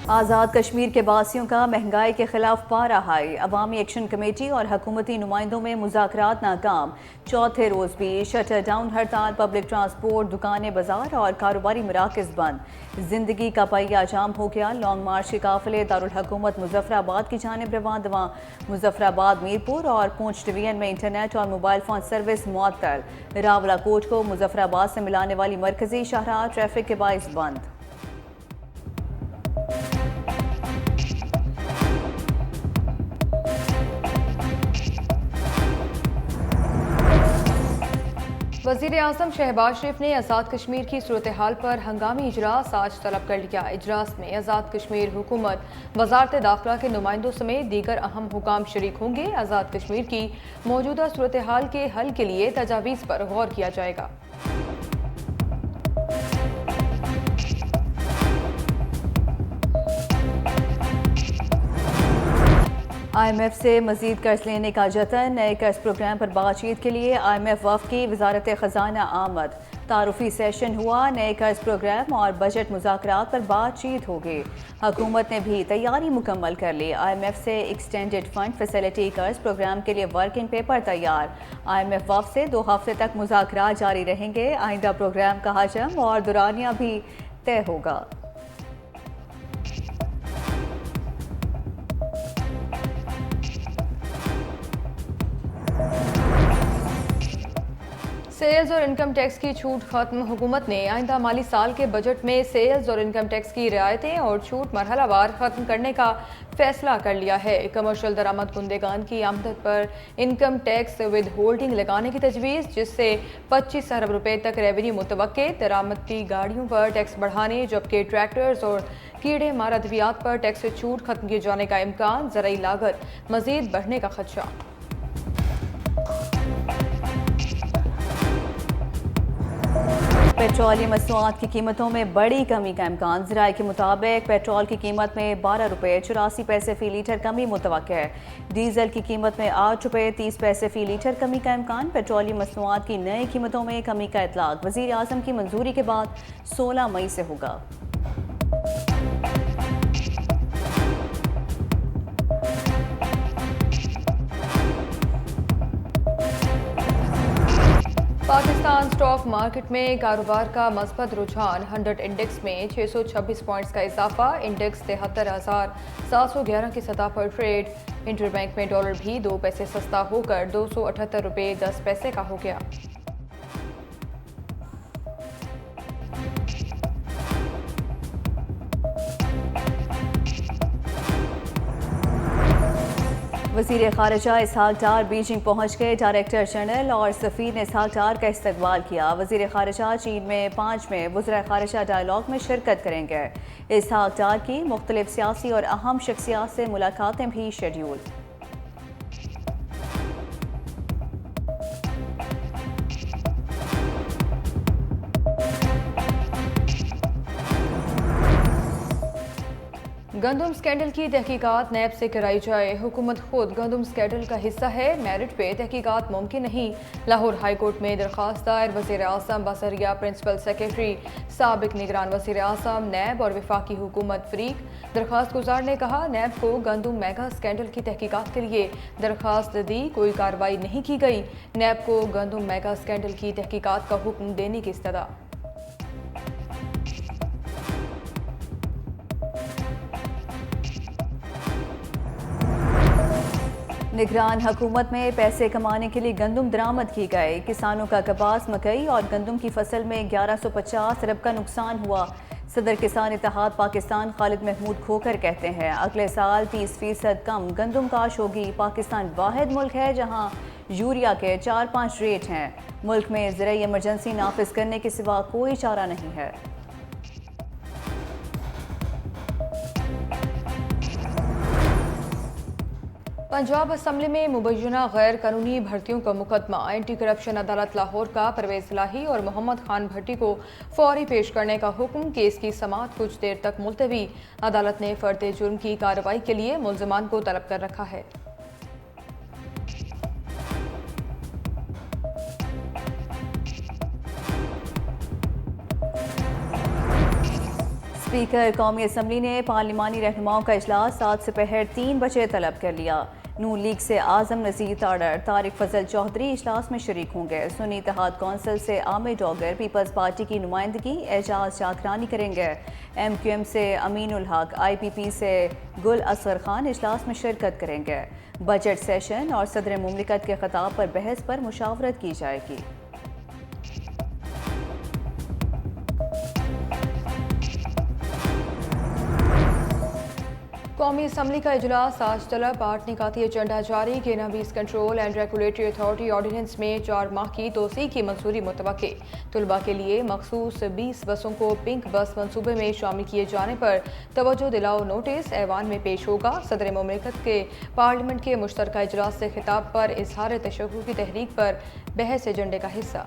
आज़ाद कश्मीर के बासियों का महंगाई के खिलाफ पारा हाई। अवामी एक्शन कमेटी और हुकूमती नुमाइंदों में मुज़ाकरात नाकाम। चौथे रोज़ भी शटर डाउन हड़ताल, पब्लिक ट्रांसपोर्ट, दुकानें, बाजार और कारोबारी मराकज़ बंद। जिंदगी का पहिया जाम हो गया। लॉन्ग मार्च के काफिले दारुल हुकूमत मुजफ्फराबाद की जानिब रवां दवां। मुजफ्फराबाद, मीरपुर और पूंछ डिवीजन में इंटरनेट और मोबाइल फ़ोन सर्विस मुअत्तल। रावलाकोट को मुजफ्फराबाद से मिलाने वाली मरकजी शाहराह ट्रैफिक के बाइस बंद। वज़ीर आज़म शहबाज शरीफ ने आज़ाद कश्मीर की सूरत हाल पर हंगामी इजलास आज तलब कर लिया। इजलास में आज़ाद कश्मीर हुकूमत, वज़ारत दाखिला के नुमाइंदों समेत दीगर अहम हुकाम शरीक होंगे। आज़ाद कश्मीर की मौजूदा सूरत हाल के हल के लिए तजावीज़ पर गौर किया जाएगा। IMF से मजीद कर्ज लेने का जतन। नए कर्ज प्रोग्राम पर बातचीत के लिए IMF वफ़द की वजारत ख़जाना आमद। तारुफी सेशन हुआ। नए कर्ज प्रोग्राम और बजट मुज़ाकरात पर बातचीत होगी। हुकूमत ने भी तैयारी मुकम्मल कर ली। IMF से एक्सटेंडेड फंड फैसिलिटी कर्ज प्रोग्राम के लिए वर्किंग पेपर तैयार। IMF वफ़द से 2 हफ्ते तक मुज़ाकरात जारी रहेंगे। आइंदा प्रोग्राम का हजम और दुरानिया भी तय होगा। सेल्स और इनकम टैक्स की छूट खत्म। हुकूमत ने आइंदा माली साल के बजट में सेल्स और इनकम टैक्स की रियायतें और छूट मरहलावार खत्म करने का फैसला कर लिया है। कमर्शियल दरामद कुंदेगान की आमदन पर इनकम टैक्स विद होल्डिंग लगाने की तजवीज़, जिससे 25 अरब रुपए तक रेवेन्यू मुतवक्के। दरामदी गाड़ियों पर टैक्स बढ़ाने, जबकि ट्रैक्टर्स और कीड़े मार अद्वियात पर टैक्स से छूट खत्म किए जाने का इम्कान। ज़राई लागत मजीद बढ़ने का खदशा। पेट्रोलियम मसनूआत की कीमतों में बड़ी कमी का इम्कान। ज़राए के मुताबिक पेट्रोल की कीमत में 12 रुपये 84 पैसे फ़ी लीटर कमी मुतवक्के है। डीजल की कीमत में 8 रुपये 30 पैसे फ़ी लीटर कमी का इम्कान। पेट्रोलियम मसनूआत की नई कीमतों में कमी का इतलाक वज़ीर आज़म की मंजूरी के बाद 16 मई से होगा। पाकिस्तान स्टॉक मार्केट में कारोबार का मस्बत रुझान। 100 इंडेक्स में 626 पॉइंट्स का इजाफा। इंडेक्स 73,711 की सतह पर ट्रेड। इंटरबैंक में डॉलर भी 2 पैसे सस्ता होकर 278 रुपये 10 पैसे का हो गया। वज़ीर ख़ारिजा इसहाक डार बीजिंग पहुँच गए। डायरेक्टर जनरल और सफ़ीर ने इसहाक डार का इस्तकबाल किया। वज़ीर ख़ारिजा चीन में 5वें वज़ीर ख़ारिजा डायलॉग में शिरकत करेंगे। इसहाक डार की मुख्तलिफ सियासी और अहम शख्सियात से मुलाकातें भी शेड्यूल। गंदम स्कैंडल की तहकीकात नैब से कराई जाए। हुकूमत खुद गंदम स्कैंडल का हिस्सा है, मेरिट पे तहकीकात मुमकिन नहीं। लाहौर हाई कोर्ट में दरखास्त दायर। वज़ीर आज़म बसरिया प्रिंसिपल सेक्रेटरी, साबिक निगरान वज़ीर आज़म, नैब और वफाकी हुकूमत फरीक। दरखास्त गुजार ने कहा, नैब को गंदम मेगा स्कैंडल की तहकीकात के लिए दरखास्त दी, कोई कार्रवाई नहीं की गई। नैब को गंदम मेगा स्कैंडल की तहकीकात का हुक्म देने की इस्तदा। निगरान हुकूमत में पैसे कमाने के लिए गंदम दरामद की गई। किसानों का कपास, मकई और गंदम की फसल में 1150 अरब का नुकसान हुआ। सदर किसान इत्तेहाद पाकिस्तान खालिद महमूद खोकर कहते हैं, अगले साल 30% कम गंदम काश होगी। पाकिस्तान वाहिद मुल्क है जहां यूरिया के 4-5 रेट हैं। मुल्क में ज़राई इमरजेंसी नाफिज करने के सिवा कोई चारा नहीं है। पंजाब असम्बली में मुबैना गैर कानूनी भर्तियों का मुकदमा। एंटी करप्शन अदालत लाहौर का परवेज लाही और मोहम्मद खान भट्टी को फौरी पेश करने का हुक्म। केस की समाअत कुछ देर तक मुलतवी। अदालत ने फर्द जुर्म की कार्रवाई के लिए मुल्ज़िमान को तलब कर रखा है। स्पीकर कौमी असम्बली ने पार्लिमानी रहनुमाओं का इजलास 7 से पहर 3 बजे तलब कर लिया। नून लीग से आजम नज़ीर ताड़र, तारिक फजल चौधरी इजलास में शरीक होंगे। सुन्नी इत्तेहाद कौंसिल से आमिर डॉगर पीपल्स पार्टी की नुमाइंदगी एजाज जागरानी करेंगे। MQM से अमीन उल हक, IPP से गुल असगर खान इजलास में शिरकत करेंगे। बजट सेशन और सदर मुमलिकत के खिताब पर बहस पर मुशावरत की जाएगी। कौमी असम्बली का इजलास आज तलब 8 निकाती एजेंडा जारी। Cannabis control and regulatory authority ordinance में 4 माह की तोसी की मंजूरी मुतवक्के। तलबा के लिए मखसूस 20 बसों को पिंक बस मनसूबे में शामिल किए जाने पर तवज्जो दिलाओ नोटिस ऐवान में पेश होगा। सदर मुमलिकत के पार्लियामेंट के मुश्तरका इजलास से खिताब पर इजहार तशक्कुर की तहरीक पर बहस एजेंडे का हिस्सा।